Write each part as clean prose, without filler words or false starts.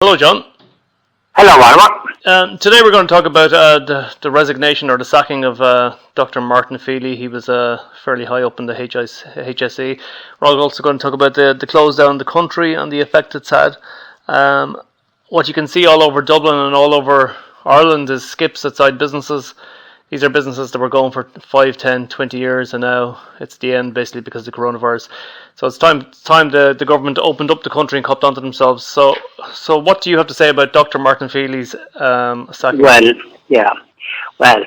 Hello, John. Hello, Oliver. Today we're going to talk about the resignation or the sacking of Dr. Martin Feeley. He was fairly high up in the HSE. We're also going to talk about the close down of the country and the effect it's had. What you can see all over Dublin and all over Ireland is skips outside businesses. These are businesses that were going for 5, 10, 20 years, and now it's the end basically because of the coronavirus. So it's time the government opened up the country and copped onto themselves. So what do you have to say about Dr. Martin Feeley's sacking? Well,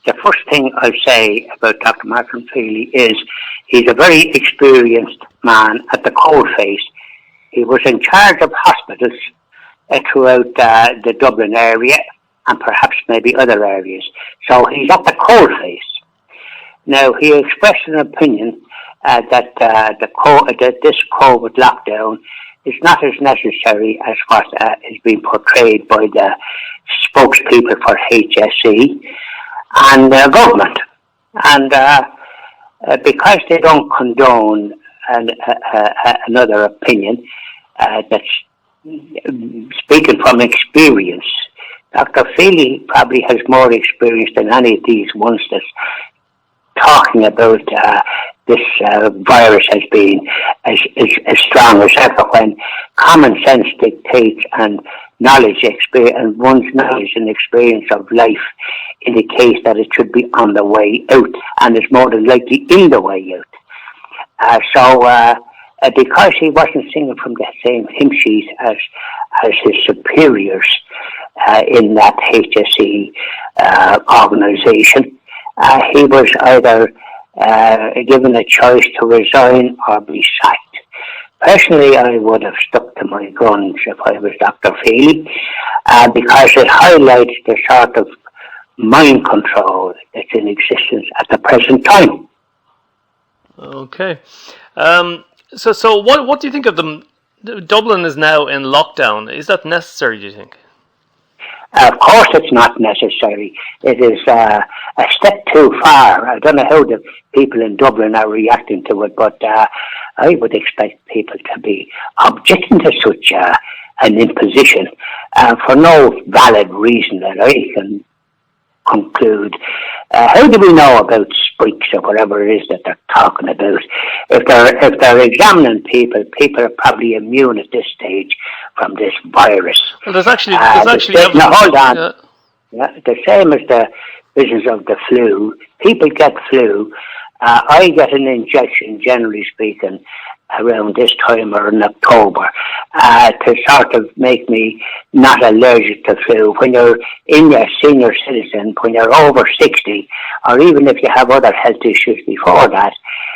the first thing I'll say about Dr. Martin Feeley is he's a very experienced man at the coalface. He was in charge of hospitals throughout the Dublin area and perhaps maybe other areas. So he's at the coalface. Now, he expressed an opinion that this COVID lockdown is not as necessary as what is being portrayed by the spokespeople for HSE and the government. And because they don't condone another opinion, that's speaking from experience, Dr. Feeley probably has more experience than any of these ones that's talking about this virus as being as strong as ever, when common sense dictates and knowledge, experience, and one's knowledge and experience of life indicates that it should be on the way out, and is more than likely in the way out. Because he wasn't singing from the same hymn sheet as his superiors in that HSE organisation, he was either given a choice to resign or be sacked. Personally, I would have stuck to my guns if I was Dr. Feeley, because it highlights the sort of mind control that's in existence at the present time. Okay. So what do you think of them? Dublin is now in lockdown. Is that necessary, do you think? Of course it's not necessary. It is a step too far. I don't know how the people in Dublin are reacting to it, but I would expect people to be objecting to such an imposition for no valid reason that I can conclude. How do we know about spikes or whatever it is that they're talking about? If they're examining people are probably immune at this stage from this virus. Well, there's actually now hold on. Yeah, the same as the business of the flu. People get flu. I get an injection, generally speaking, around this time or in October, to sort of make me not allergic to flu. When you're in your senior citizen, when you're over 60, or even if you have other health issues before that,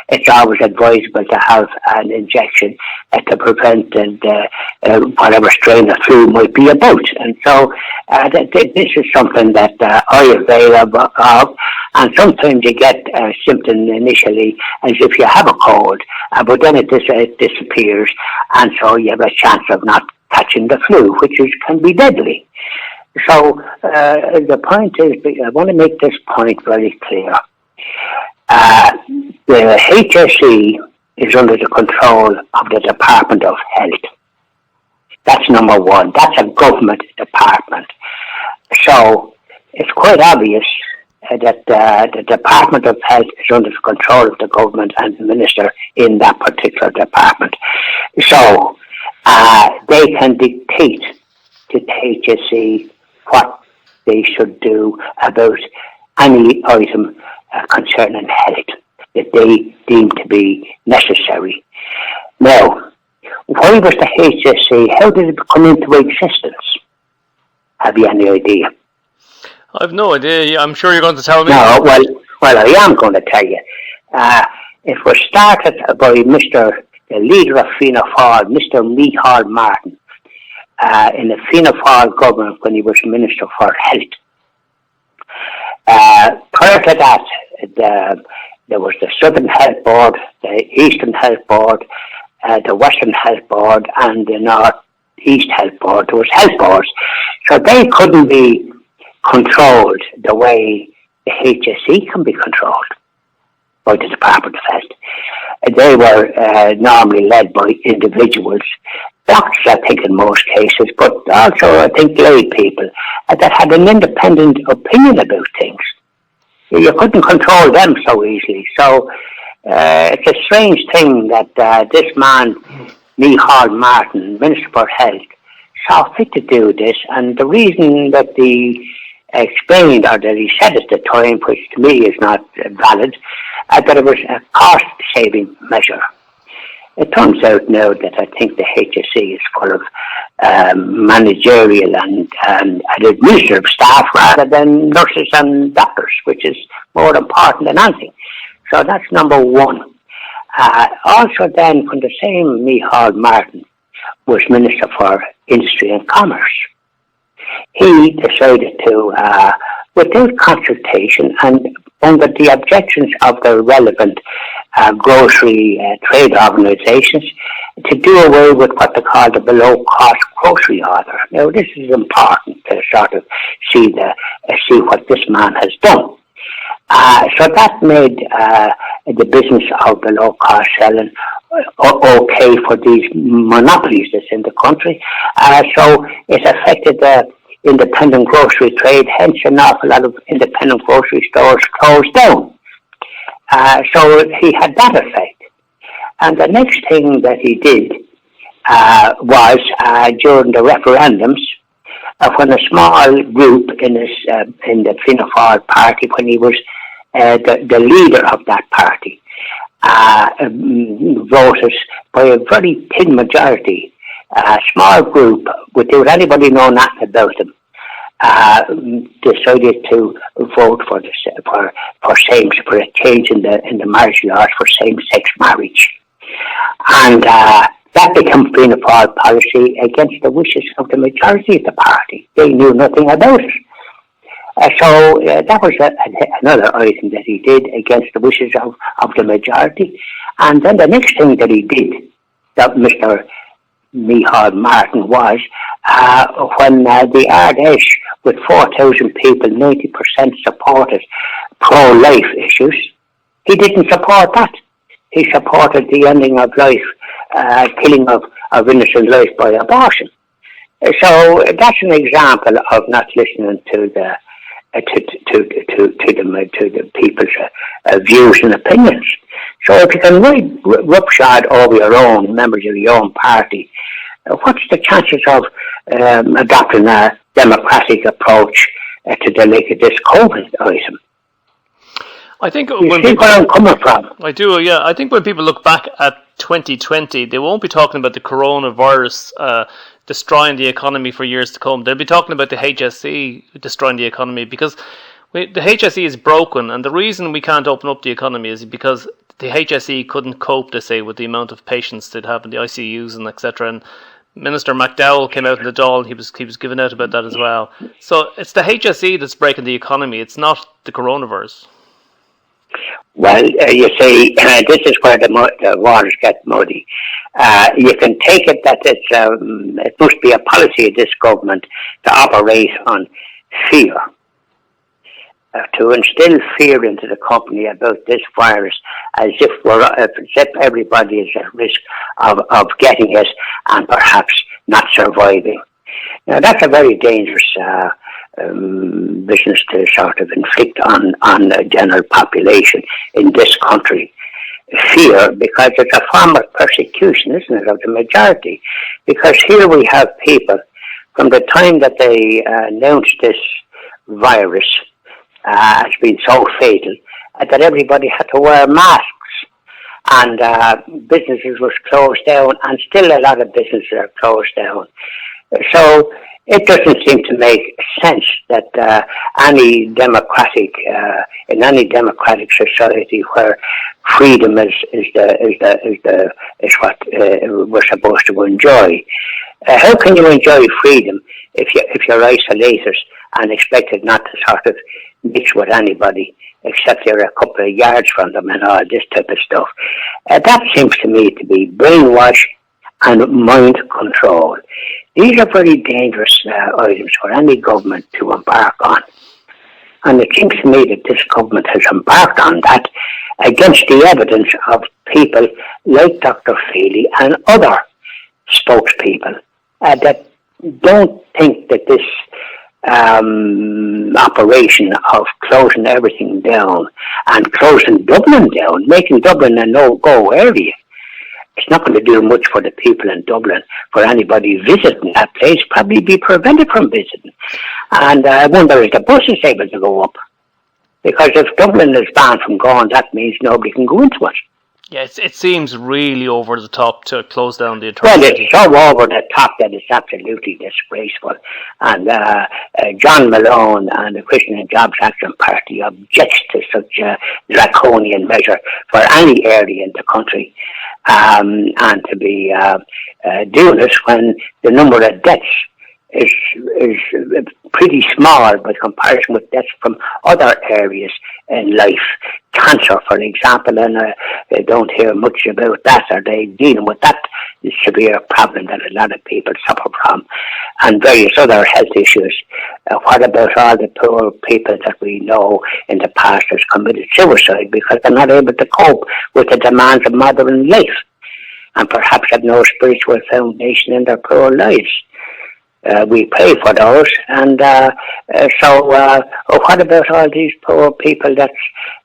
it's always advisable to have an injection to prevent whatever strain of flu might be about. And so this is something that I avail of. And sometimes you get symptoms initially as if you have a cold, but then it disappears, and so you have a chance of not catching the flu, which can be deadly. So the point is, I want to make this point very clear. The HSE is under the control of the Department of Health. That's number one. That's a government department. So it's quite obvious that the Department of Health is under the control of the government and the minister in that particular department. So they can dictate to HSE what they should do about any item concerning health that they deem to be necessary. Now, why was the HSE, how did it come into existence? Have you any idea? I have no idea. I'm sure you're going to tell me. No, well, I am going to tell you. It was started by the leader of Fianna Fáil, Mr. Micheál Martin, in the Fianna Fáil government when he was Minister for Health. Prior to that, there was the Southern Health Board, the Eastern Health Board, the Western Health Board, and the North East Health Board. There was health boards. So they couldn't be controlled the way the HSE can be controlled by the Department of Health. They were normally led by individuals doctors, I think, in most cases, but also, I think, lay people that had an independent opinion about things. You couldn't control them so easily. So it's a strange thing that this man, Micheál Martin, Minister for Health, saw fit to do this, and the reason that he explained, or that he said at the time, which to me is not valid, that it was a cost-saving measure. It turns out now that I think the HSE is full of managerial and administrative staff rather than nurses and doctors, which is more important than anything. So that's number one. Also then, when the same Micheál Martin was Minister for Industry and Commerce, he decided to, without consultation and under the objections of the relevant grocery trade organisations, to do away with what they call the below-cost grocery order. Now, this is important to sort of see what this man has done. So that made the business of below-cost selling okay for these monopolies that's in the country. So it affected the independent grocery trade, hence an awful lot of independent grocery stores closed down. So he had that effect. And the next thing that he did was during the referendums, when a small group in the Fianna Fáil party, when he was the leader of that party, voted by a very thin majority, a small group, without anybody knowing nothing about them, decided to vote for a change in the marriage laws for same-sex marriage, and that became Fianna Fáil policy against the wishes of the majority of the party. They knew nothing about it. So that was another item that he did against the wishes of the majority. And then the next thing that he did, that Mr. Micheál Martin, was when the Ardèche, with 4,000 people, 90% supported pro-life issues, he didn't support that. He supported the ending of life, killing of innocent life by abortion. So that's an example of not listening to the people's views and opinions. So if you can ride roughshod over your own members of your own party, what's the chances of adopting a democratic approach to this COVID item? I think you see where I'm coming from. I do, yeah. I think when people look back at 2020, they won't be talking about the coronavirus destroying the economy for years to come. They'll be talking about the HSE destroying the economy, because the HSE is broken, and the reason we can't open up the economy is because the HSE couldn't cope, they say, with the amount of patients they'd have in the ICUs and etc. And Minister McDowell came out in the Dáil, he was giving out about that as well. So it's the HSE that's breaking the economy, it's not the coronavirus. Well, you see, this is where the waters get muddy. You can take it that it must be a policy of this government to operate on fear, to instill fear into the company about this virus, as if everybody is at risk of getting it and perhaps not surviving. Now, that's a very dangerous business to sort of inflict on the general population in this country. Fear, because it's a form of persecution, isn't it, of the majority? Because here we have people, from the time that they announced this virus has been so fatal, that everybody had to wear masks, and businesses were closed down, and still a lot of businesses are closed down. So it doesn't seem to make sense that in any democratic society where freedom is what we're supposed to enjoy. How can you enjoy freedom if you're isolated and expected not to sort of mix with anybody except you're a couple of yards from them and all this type of stuff? That seems to me to be brainwash and mind control. These are very dangerous items for any government to embark on. And it seems to me that this government has embarked on that against the evidence of people like Dr. Feeley and other spokespeople that don't think that this operation of closing everything down and closing Dublin down, making Dublin a no-go area, it's not going to do much for the people in Dublin. For anybody visiting that place, probably be prevented from visiting. And I wonder if the bus is able to go up. Because if Dublin is banned from going, that means nobody can go into it. Yeah, it seems really over the top to close down the entire Well, city. it's so over the top that it's absolutely disgraceful. And John Malone and the Christian and Jobs Action Party objects to such a draconian measure for any area in the country. And to be doing it when the number of deaths is pretty small by comparison with deaths from other areas in life. Cancer, for example, and they don't hear much about that, or they dealing with that severe problem that a lot of people suffer from, and various other health issues. What about all the poor people that we know in the past has committed suicide because they're not able to cope with the demands of modern life, and perhaps have no spiritual foundation in their poor lives? We pray for those, and so what about all these poor people that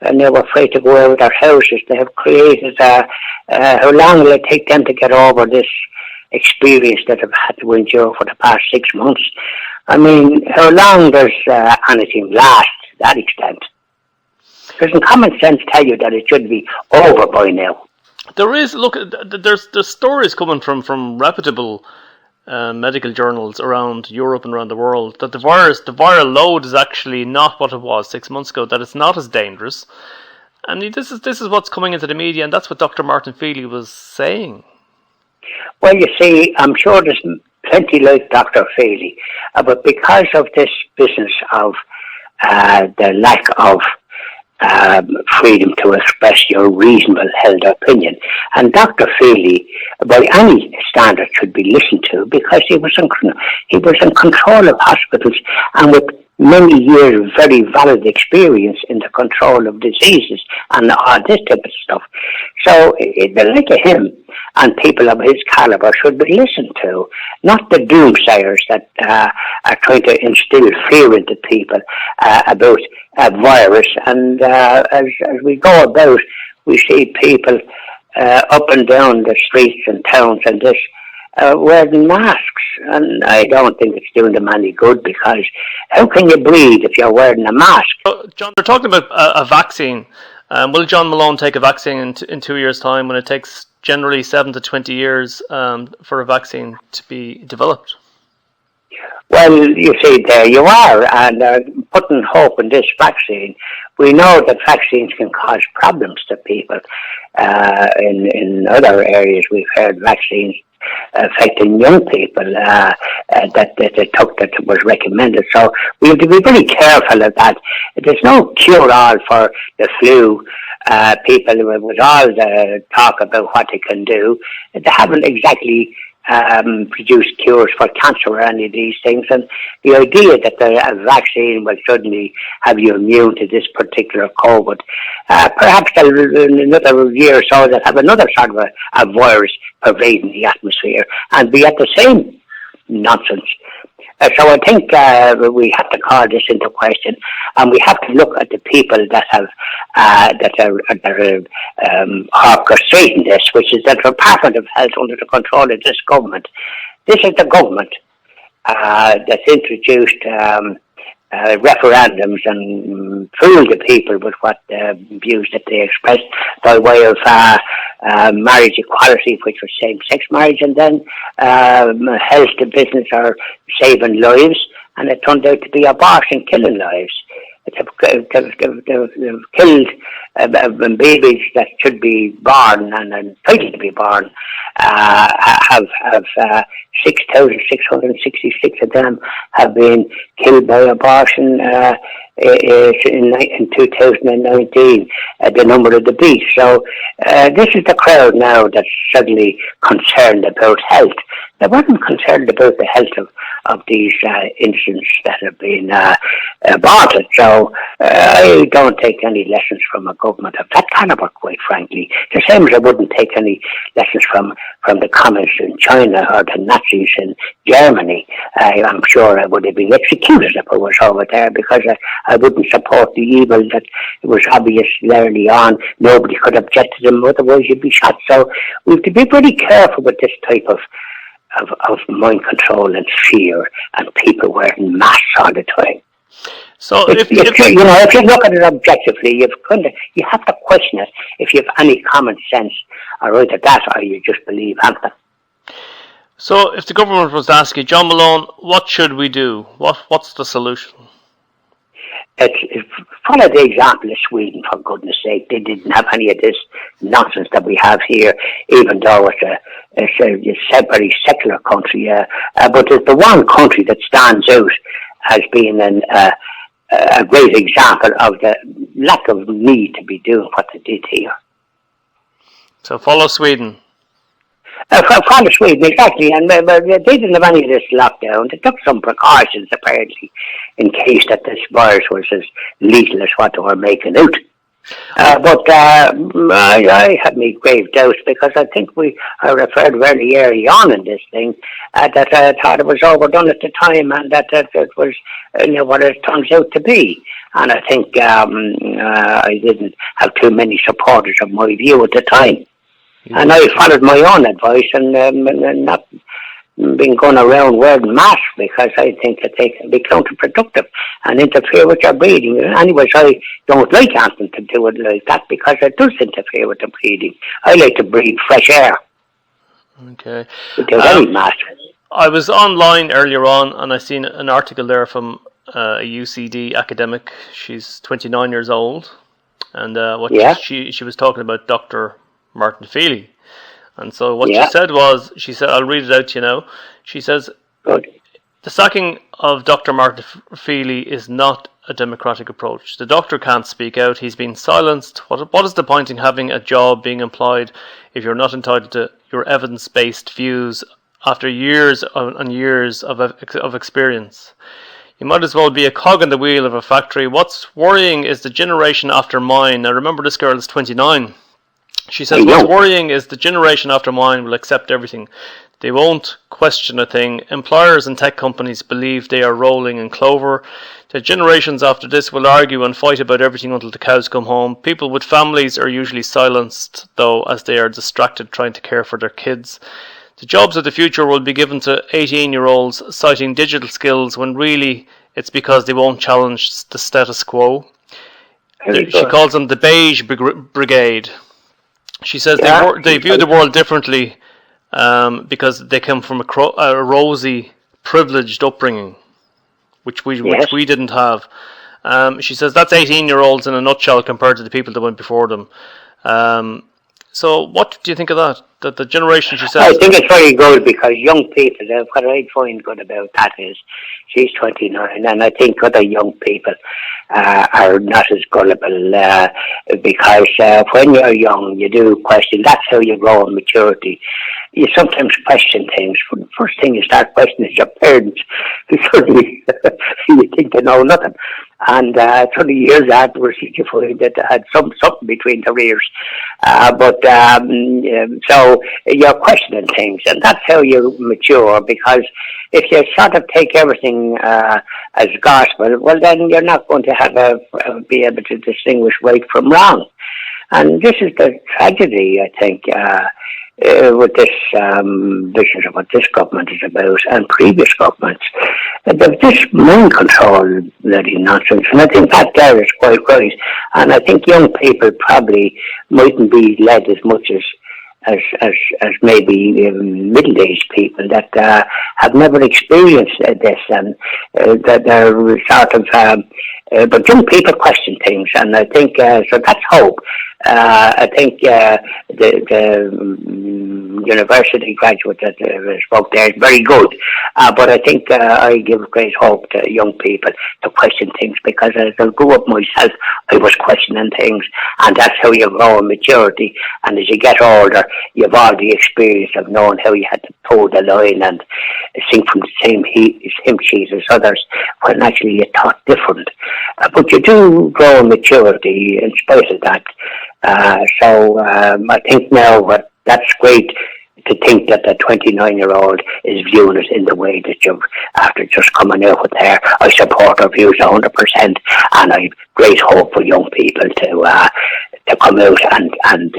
are now afraid to go out of their houses? They have created, how long will it take them to get over this experience that they've had to endure for the past 6 months? I mean, how long does anything last to that extent? Doesn't common sense tell you that it should be over by now? There is, look, there's stories coming from reputable medical journals around Europe and around the world that the viral load is actually not what it was 6 months ago, that it's not as dangerous. And this is what's coming into the media, and that's what Dr. Martin Feeley was saying. Well, you see, I'm sure there's plenty like Dr. Feeley, but because of this business of the lack of freedom to express your reasonable held opinion. And Dr. Feeley, by any standard, should be listened to because he was in control of hospitals and with many years of very valid experience in the control of diseases and all this type of stuff. So the like of him and people of his caliber should be listened to, not the doomsayers that are trying to instill fear into people about a virus. And as we go about, we see people up and down the streets and towns and this wearing masks, and I don't think it's doing them any good, because how can you breathe if you're wearing a mask? John, they're talking about a vaccine. Will John Malone take a vaccine in 2 years' time when it takes generally 7 to 20 years for a vaccine to be developed? Well, you see, there you are, and putting hope in this vaccine. We know that vaccines can cause problems to people. In other areas, we've heard vaccines affecting young people that they took that was recommended. So we have to be very careful of that. There's no cure-all for the flu. People with all the talk about what they can do, they haven't exactly produced cures for cancer or any of these things, and the idea that a vaccine will suddenly have you immune to this particular COVID, perhaps in another year or so they'll have another sort of a virus pervading the atmosphere and be at the same nonsense. So I think we have to call this into question, and we have to look at the people that have that are orchestrating this, which is the Department of Health under the control of this government. This is the government that's introduced referendums and fooled the people with what views that they expressed by way of marriage equality, which was same-sex marriage, and then health to business or saving lives, and it turned out to be abortion killing lives. They've killed babies that should be born and entitled to be born. Have 6,666 of them have been killed by abortion in 2019, the number of the beast. So this is the crowd now that's suddenly concerned about health. They weren't concerned about the health of these incidents that have been bought it. So I don't take any lessons from a government of that caliber, quite frankly. The same as I wouldn't take any lessons from the communists in China or the Nazis in Germany. I'm sure I would have been executed if I was over there, because I wouldn't support the evil that was obvious early on. Nobody could object to them, otherwise you'd be shot. So we have to be pretty careful with this type of mind control and fear, and people wearing masks all the time. So if you look at it objectively, you have to question it if you have any common sense, or either that or you just believe anything. So if the government was to ask you, John Malone, what should we do? What's the solution? Follow the example of Sweden, for goodness sake. They didn't have any of this nonsense that we have here, even though it's a very secular country. But it's the one country that stands out as being a great example of the lack of need to be doing what they did here. So follow Sweden. Follow Sweden, exactly. And they didn't have any of this lockdown. They took some precautions, apparently, in case that this virus was as lethal as what they were making out. But I had my grave doubts, because I think I referred very early on in this thing that I thought it was overdone at the time, and that it was what it turns out to be. And I think I didn't have too many supporters of my view at the time. And I followed my own advice and not been going around wearing masks, because I think that they can be counterproductive and interfere with your breathing. Anyways, I don't like anything to do it like that, because it does interfere with the breathing. I like to breathe fresh air. Okay. Without any mask. I was online earlier on, and I seen an article there from a UCD academic. She's 29 years old, and she was talking about Dr. Martin Feeley. And so what she said, I'll read it out to you now. She says, Good. The sacking of Dr. Martin Feeley is not a democratic approach. The doctor can't speak out. He's been silenced. What is the point in having a job being employed if you're not entitled to your evidence-based views after years and years of experience? You might as well be a cog in the wheel of a factory. What's worrying is the generation after mine. Now remember, this girl is 29. She says, what's worrying is the generation after mine will accept everything. They won't question a thing. Employers and tech companies believe they are rolling in clover. The generations after this will argue and fight about everything until the cows come home. People with families are usually silenced, though, as they are distracted trying to care for their kids. The jobs of the future will be given to 18-year-olds citing digital skills, when really it's because they won't challenge the status quo. She calls them the beige brigade. She says they view the world differently because they come from a rosy, privileged upbringing, which we didn't have. She says that's 18-year-olds in a nutshell compared to the people that went before them. So what do you think of that? That the generation, she says... I think it's very good, because young people, what I find good about that is she's 29, and I think other young people are not as gullible, because when you're young, you do question. That's how you grow in maturity. You sometimes question things. The first thing you start questioning is your parents. Suddenly, you think they know nothing. And 20 years afterwards, you find that they had something between their ears. So you're questioning things, and that's how you mature, because if you sort of take everything as gospel, well, then you're not going to be able to distinguish right from wrong. And this is the tragedy, I think, with this vision of what this government is about, and previous governments. This mind control bloody nonsense, and I think that there is quite right. And I think young people probably mightn't be led as much as maybe middle-aged people that have never experienced this, and that they're sort of. But young people question things, and I think so. That's hope. I think the university graduate that spoke there is very good, but I think I give great hope to young people to question things, because as I grew up myself, I was questioning things, and that's how you grow in maturity. And as you get older, you've all the experience of knowing how you had to toe the line and sing from the same hymn sheets as others, when actually you thought different. But you do grow in maturity in spite of that. So I think now that's great to think that the 29-year-old is viewing it in the way that you've, after just coming out with her. I support her views 100%, and I have great hope for young people to come out and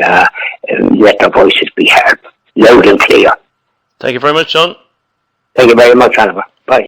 let their voices be heard loud and clear. Thank you very much, John. Thank you very much, Oliver. Bye.